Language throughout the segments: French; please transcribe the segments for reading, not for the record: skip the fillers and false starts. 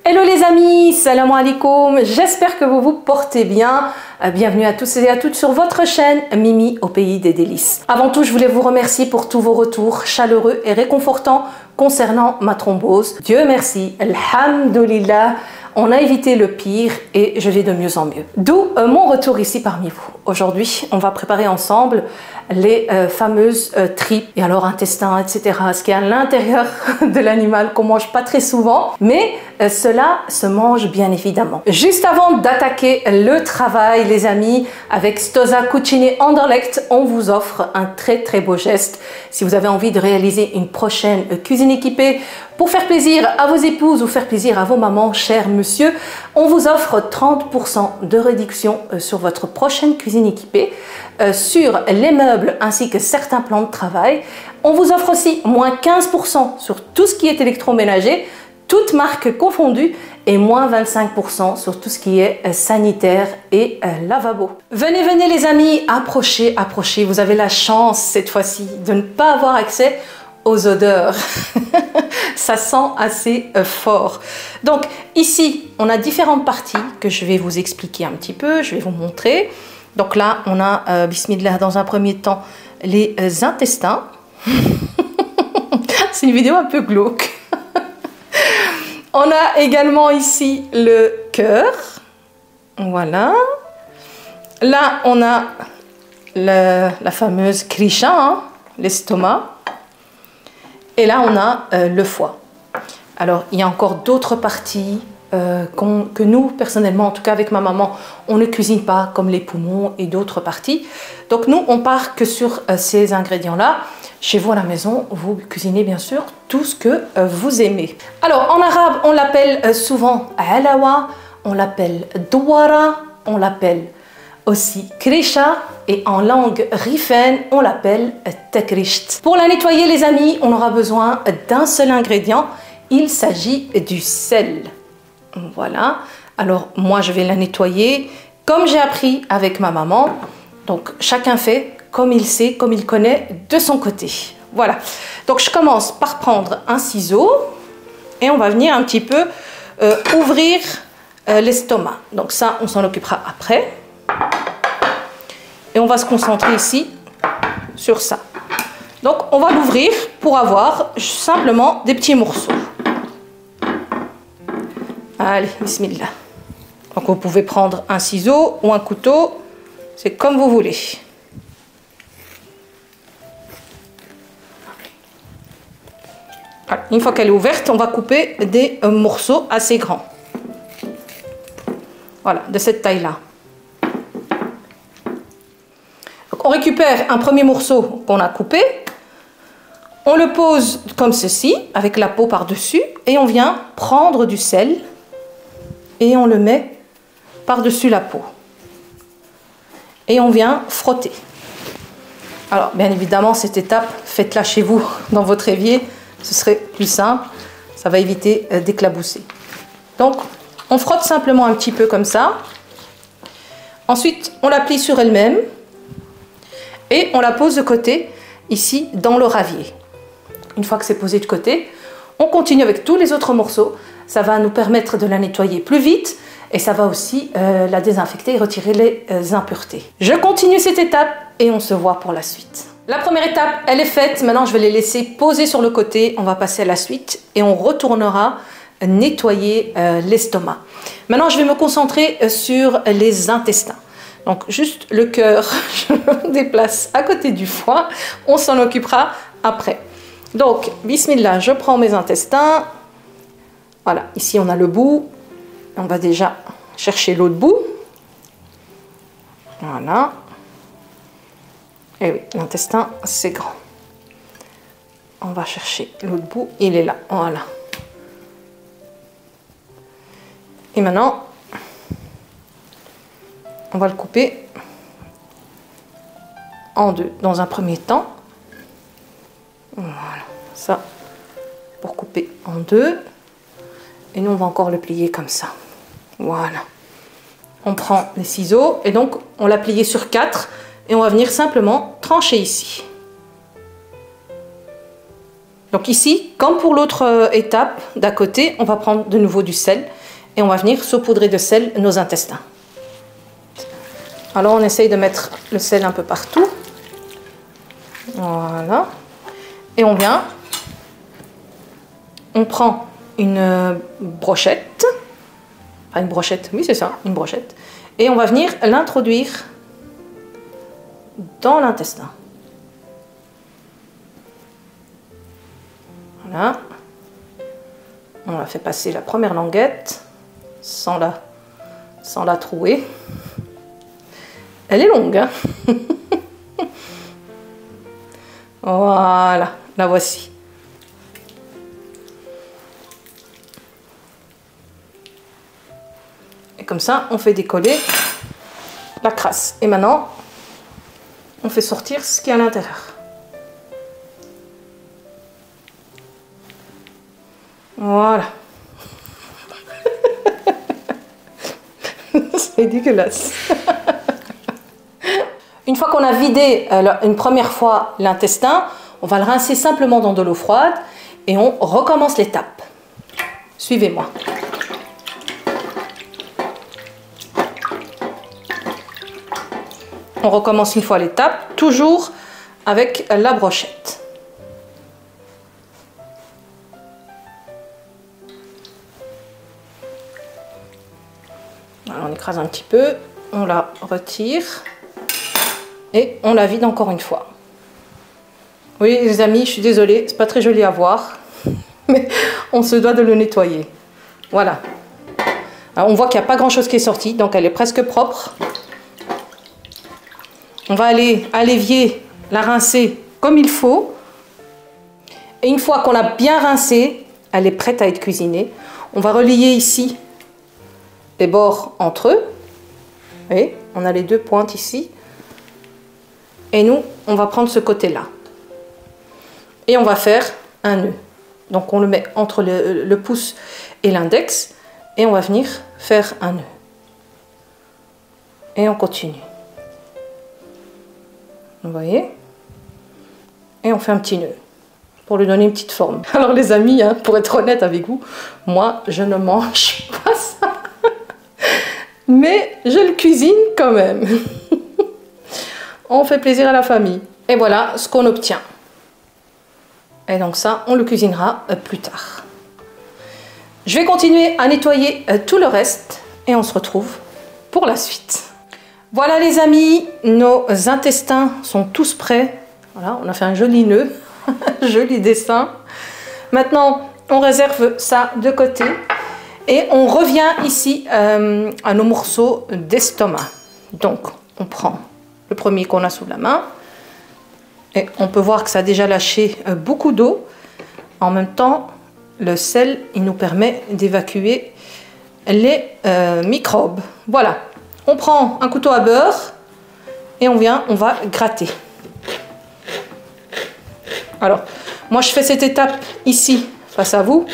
Hello les amis, salam alaikum, j'espère que vous vous portez bien. Bienvenue à tous et à toutes sur votre chaîne Mimi au pays des délices. Avant tout, je voulais vous remercier pour tous vos retours chaleureux et réconfortants concernant ma thrombose. Dieu merci, alhamdoulilah, on a évité le pire et je vais de mieux en mieux. D'où mon retour ici parmi vous. Aujourd'hui, on va préparer ensemble les fameuses tripes et alors intestins, etc. Ce qui est à l'intérieur de l'animal qu'on mange pas très souvent, mais cela se mange bien évidemment. Juste avant d'attaquer le travail, les amis, avec Stoza Cucine Anderlecht, on vous offre un très beau geste. Si vous avez envie de réaliser une prochaine cuisine équipée pour faire plaisir à vos épouses ou faire plaisir à vos mamans, cher monsieur, on vous offre 30% de réduction sur votre prochaine cuisine équipée, sur les meubles ainsi que certains plans de travail. On vous offre aussi moins 15% sur tout ce qui est électroménager, toutes marques confondues, et moins 25% sur tout ce qui est sanitaire et lavabo. Venez les amis, approchez, vous avez la chance cette fois-ci de ne pas avoir accès aux odeurs. Ça sent assez fort. Donc ici, on a différentes parties que je vais vous expliquer un petit peu, je vais vous montrer. Donc là, on a, bismillah, dans un premier temps, les intestins. C'est une vidéo un peu glauque. On a également ici le cœur. Voilà. Là, on a la fameuse krisha, hein, l'estomac. Et là, on a le foie. Alors, il y a encore d'autres parties que nous, personnellement, en tout cas avec ma maman, on ne cuisine pas, comme les poumons et d'autres parties. Donc nous, on part que sur ces ingrédients-là. Chez vous à la maison, vous cuisinez bien sûr tout ce que vous aimez. Alors, en arabe, on l'appelle souvent alawa, on l'appelle douara, on l'appelle aussi krisha, et en langue rifaine, on l'appelle takrisht. Pour la nettoyer, les amis, on aura besoin d'un seul ingrédient. Il s'agit du sel. Voilà. Alors, moi, je vais la nettoyer comme j'ai appris avec ma maman. Donc, chacun fait comme il sait, comme il connaît de son côté. Voilà. Donc, je commence par prendre un ciseau et on va venir un petit peu ouvrir l'estomac. Donc, ça, on s'en occupera après. Et on va se concentrer ici sur ça. Donc, on va l'ouvrir pour avoir simplement des petits morceaux. Allez, bismillah. Donc, vous pouvez prendre un ciseau ou un couteau. C'est comme vous voulez. Voilà. Une fois qu'elle est ouverte, on va couper des morceaux assez grands. Voilà, de cette taille-là. On récupère un premier morceau qu'on a coupé, on le pose comme ceci, avec la peau par-dessus, et on vient prendre du sel et on le met par-dessus la peau. Et on vient frotter. Alors, bien évidemment, cette étape, faites-la chez vous, dans votre évier, ce serait plus simple, ça va éviter d'éclabousser. Donc, on frotte simplement un petit peu comme ça. Ensuite, on la plie sur elle-même. Et on la pose de côté, ici, dans le ravier. Une fois que c'est posé de côté, on continue avec tous les autres morceaux. Ça va nous permettre de la nettoyer plus vite et ça va aussi la désinfecter et retirer les impuretés. Je continue cette étape et on se voit pour la suite. La première étape, elle est faite. Maintenant, je vais les laisser poser sur le côté. On va passer à la suite et on retournera nettoyer l'estomac. Maintenant, je vais me concentrer sur les intestins. Donc juste le cœur, je le déplace à côté du foie, on s'en occupera après. Donc, bismillah, je prends mes intestins. Voilà, ici on a le bout. On va déjà chercher l'autre bout. Voilà. Et oui, l'intestin, c'est grand. On va chercher l'autre bout, il est là, voilà. Et maintenant, on va le couper en deux dans un premier temps. Voilà, ça pour couper en deux. Et nous, on va encore le plier comme ça. Voilà. On prend les ciseaux et donc on l'a plié sur 4 et on va venir simplement trancher ici. Donc ici, comme pour l'autre étape d'à côté, on va prendre de nouveau du sel et on va venir saupoudrer de sel nos intestins. Alors on essaye de mettre le sel un peu partout. Voilà. Et on vient, on prend une brochette, enfin une brochette, oui c'est ça, une brochette, et on va venir l'introduire dans l'intestin. Voilà. On la fait passer la première languette sans la trouer. Elle est longue, hein. Voilà, la voici. Et comme ça, on fait décoller la crasse. Et maintenant, on fait sortir ce qui est à l'intérieur. Voilà. C'est dégueulasse. Une fois qu'on a vidé une première fois l'intestin, on va le rincer simplement dans de l'eau froide et on recommence l'étape. Suivez-moi. On recommence une fois l'étape, toujours avec la brochette. Alors on écrase un petit peu, on la retire et on la vide encore une fois. Oui les amis, je suis désolée, c'est pas très joli à voir, mais on se doit de le nettoyer. Voilà. Alors on voit qu'il n'y a pas grand chose qui est sorti, donc elle est presque propre. On va aller à l'évier la rincer comme il faut. Et une fois qu'on l'a bien rincée, elle est prête à être cuisinée. On va relier ici les bords entre eux. Vous voyez, on a les deux pointes ici. Et nous, on va prendre ce côté-là. Et on va faire un nœud. Donc on le met entre le pouce et l'index. Et on va venir faire un nœud. Et on continue. Vous voyez? Et on fait un petit nœud pour lui donner une petite forme. Alors les amis, hein, pour être honnête avec vous, moi je ne mange pas ça. Mais je le cuisine quand même. On fait plaisir à la famille. Et voilà ce qu'on obtient. Et donc ça, on le cuisinera plus tard. Je vais continuer à nettoyer tout le reste et on se retrouve pour la suite. Voilà les amis, nos intestins sont tous prêts. Voilà, on a fait un joli nœud, joli dessin. Maintenant, on réserve ça de côté et on revient ici à nos morceaux d'estomac. Donc, on prend le premier qu'on a sous la main et on peut voir que ça a déjà lâché beaucoup d'eau. En même temps, le sel, il nous permet d'évacuer les microbes. Voilà. On prend un couteau à beurre et on va gratter. Alors, moi je fais cette étape ici, face à vous,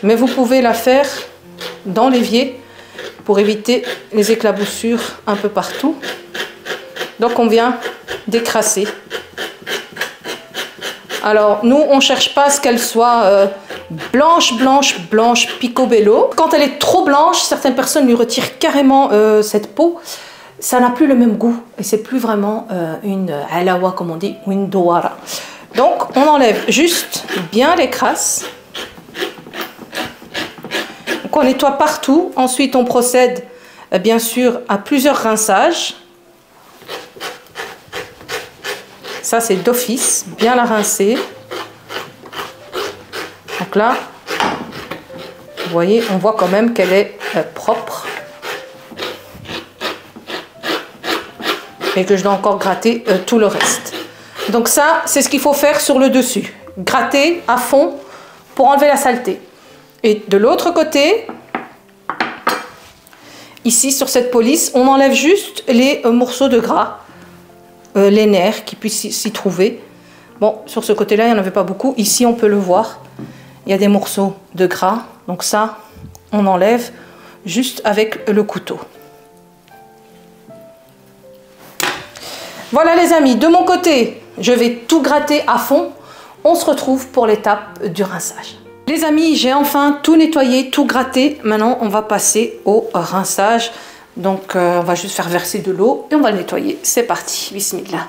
mais vous pouvez la faire dans l'évier pour éviter les éclaboussures un peu partout. Donc on vient décrasser. Alors, nous, on ne cherche pas à ce qu'elle soit blanche, blanche, blanche, picobello. Quand elle est trop blanche, certaines personnes lui retirent carrément cette peau. Ça n'a plus le même goût. Et c'est plus vraiment une alawa, comme on dit, ou une doara. Donc, on enlève juste bien les crasses. Donc, on nettoie partout. Ensuite, on procède, bien sûr, à plusieurs rinçages. Ça, c'est d'office, bien la rincer. Donc là, vous voyez, on voit quand même qu'elle est propre. Et que je dois encore gratter tout le reste. Donc ça, c'est ce qu'il faut faire sur le dessus. Gratter à fond pour enlever la saleté. Et de l'autre côté, ici sur cette police, on enlève juste les morceaux de gras. Les nerfs qui puissent s'y trouver. Bon, sur ce côté-là, il n'y en avait pas beaucoup. Ici, on peut le voir. Il y a des morceaux de gras. Donc ça, on enlève juste avec le couteau. Voilà les amis, de mon côté, je vais tout gratter à fond. On se retrouve pour l'étape du rinçage. Les amis, j'ai enfin tout nettoyé, tout gratté. Maintenant, on va passer au rinçage. Donc, on va juste faire verser de l'eau et on va le nettoyer. C'est parti, bismillah.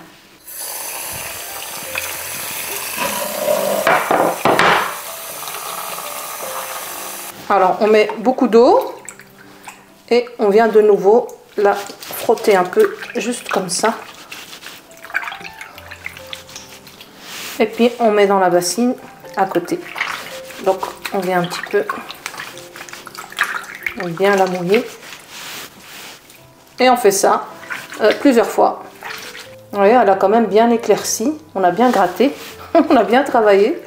Alors, on met beaucoup d'eau et on vient de nouveau la frotter un peu, juste comme ça. Et puis, on met dans la bassine à côté. Donc, on vient un petit peu bien la mouiller. Et on fait ça plusieurs fois. Vous voyez, elle a quand même bien éclairci. On a bien gratté. On a bien travaillé.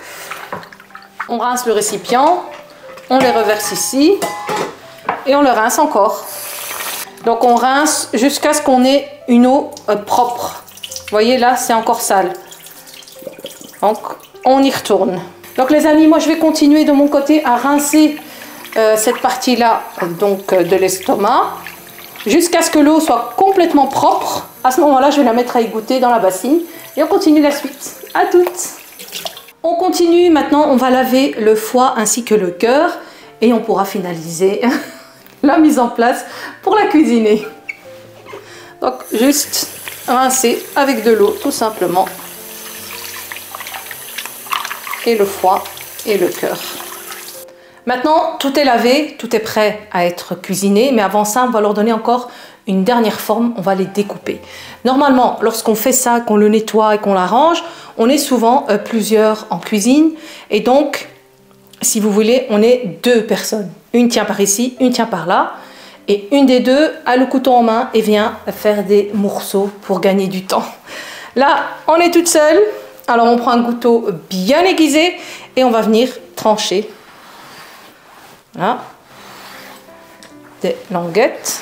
On rince le récipient. On les reverse ici. Et on le rince encore. Donc, on rince jusqu'à ce qu'on ait une eau propre. Vous voyez, là, c'est encore sale. Donc, on y retourne. Donc, les amis, moi, je vais continuer de mon côté à rincer cette partie-là donc de l'estomac jusqu'à ce que l'eau soit complètement propre. À ce moment-là, je vais la mettre à égoutter dans la bassine et on continue la suite. À toutes. On continue. Maintenant, on va laver le foie ainsi que le cœur et on pourra finaliser la mise en place pour la cuisiner. Donc, juste rincer avec de l'eau, tout simplement. Et le foie et le cœur. Maintenant, tout est lavé, tout est prêt à être cuisiné, mais avant ça, on va leur donner encore une dernière forme, on va les découper. Normalement, lorsqu'on fait ça, qu'on le nettoie et qu'on l'arrange, on est souvent plusieurs en cuisine, et donc, si vous voulez, on est 2 personnes. Une tient par ici, une tient par là, et une des deux a le couteau en main et vient faire des morceaux pour gagner du temps. Là, on est toute seule. Alors on prend un couteau bien aiguisé et on va venir trancher. Voilà. Des languettes.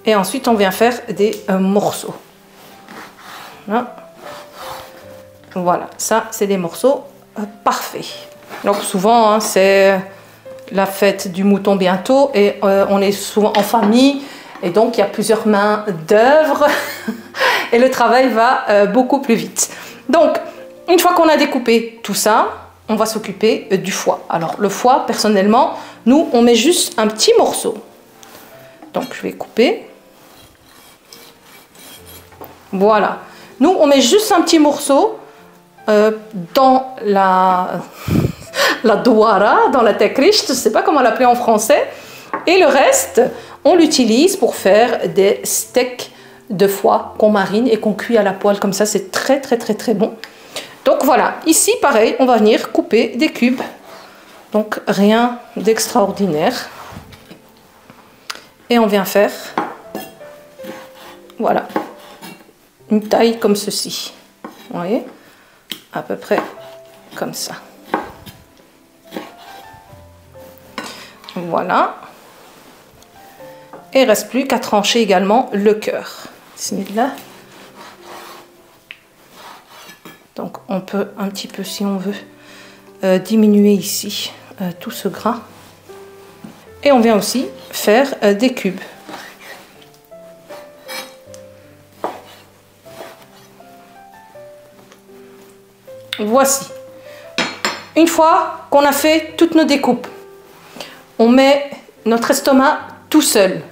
Et ensuite on vient faire des morceaux. Voilà. Voilà, ça c'est des morceaux parfaits. Donc souvent hein, c'est la fête du mouton bientôt et on est souvent en famille. Et donc, il y a plusieurs mains d'œuvre et le travail va beaucoup plus vite. Donc, une fois qu'on a découpé tout ça, on va s'occuper du foie. Alors, le foie, personnellement, nous, on met juste un petit morceau. Donc, je vais couper. Voilà. Nous, on met juste un petit morceau dans la douara, dans la tekrish, je ne sais pas comment l'appeler en français. Et le reste, on l'utilise pour faire des steaks de foie qu'on marine et qu'on cuit à la poêle. Comme ça, c'est très, très, très, très bon. Donc voilà, ici, pareil, on va venir couper des cubes. Donc, rien d'extraordinaire. Et on vient faire, voilà, une taille comme ceci. Vous voyez? À peu près comme ça. Voilà. Et il ne reste plus qu'à trancher également le cœur. Bismillah. Donc on peut un petit peu, si on veut, diminuer ici tout ce gras. Et on vient aussi faire des cubes. Voici. Une fois qu'on a fait toutes nos découpes, on met notre estomac tout seul.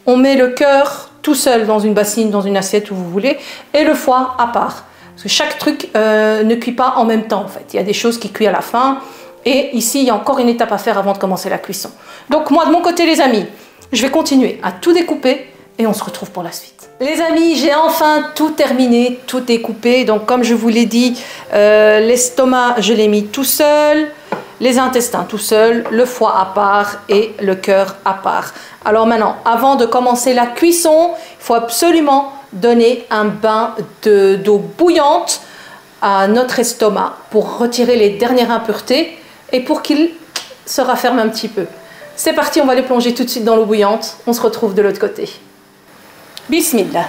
On met le cœur tout seul dans une bassine, dans une assiette où vous voulez, et le foie à part. Parce que chaque truc ne cuit pas en même temps en fait. Il y a des choses qui cuisent à la fin, et ici il y a encore une étape à faire avant de commencer la cuisson. Donc moi de mon côté les amis, je vais continuer à tout découper, et on se retrouve pour la suite. Les amis, j'ai enfin tout terminé, tout découpé. Donc comme je vous l'ai dit, l'estomac je l'ai mis tout seul, les intestins tout seul, le foie à part et le cœur à part. Alors maintenant, avant de commencer la cuisson, il faut absolument donner un bain d'eau bouillante à notre estomac pour retirer les dernières impuretés et pour qu'il se rafferme un petit peu. C'est parti, on va les plonger tout de suite dans l'eau bouillante. On se retrouve de l'autre côté. Bismillah.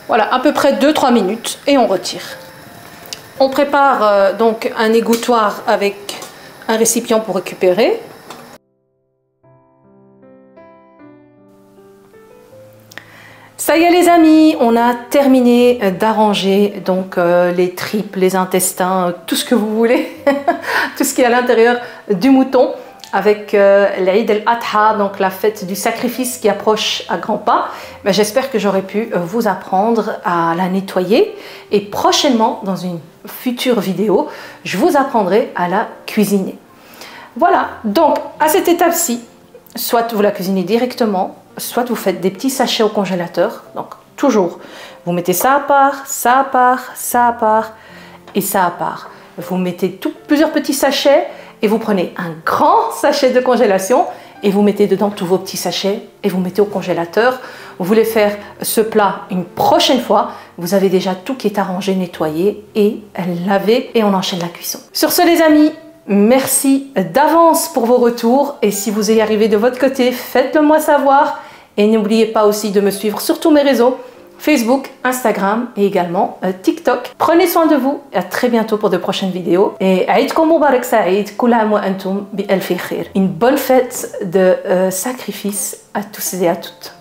Voilà, à peu près 2-3 minutes et on retire. On prépare donc un égouttoir avec un récipient pour récupérer. Ça y est les amis, on a terminé d'arranger donc les tripes, les intestins, tout ce que vous voulez, tout ce qui est à l'intérieur du mouton avec l'Eid al-Adha, donc la fête du sacrifice qui approche à grands pas. Mais j'espère que j'aurai pu vous apprendre à la nettoyer et prochainement dans une future vidéo, je vous apprendrai à la cuisiner. Voilà, donc à cette étape-ci, soit vous la cuisinez directement, soit vous faites des petits sachets au congélateur. Donc toujours, vous mettez ça à part, ça à part, ça à part et ça à part. Vous mettez plusieurs petits sachets et vous prenez un grand sachet de congélation et vous mettez dedans tous vos petits sachets et vous mettez au congélateur. Vous voulez faire ce plat une prochaine fois, vous avez déjà tout qui est arrangé, nettoyé et lavé et on enchaîne la cuisson. Sur ce les amis, merci d'avance pour vos retours et si vous y arrivez de votre côté, faites-le moi savoir et n'oubliez pas aussi de me suivre sur tous mes réseaux, Facebook, Instagram et également TikTok. Prenez soin de vous et à très bientôt pour de prochaines vidéos. Et Aïdkoum Moubarak Saïd, Kul Aam wa Antum bi Alfi Khair. Une bonne fête de sacrifice à tous et à toutes.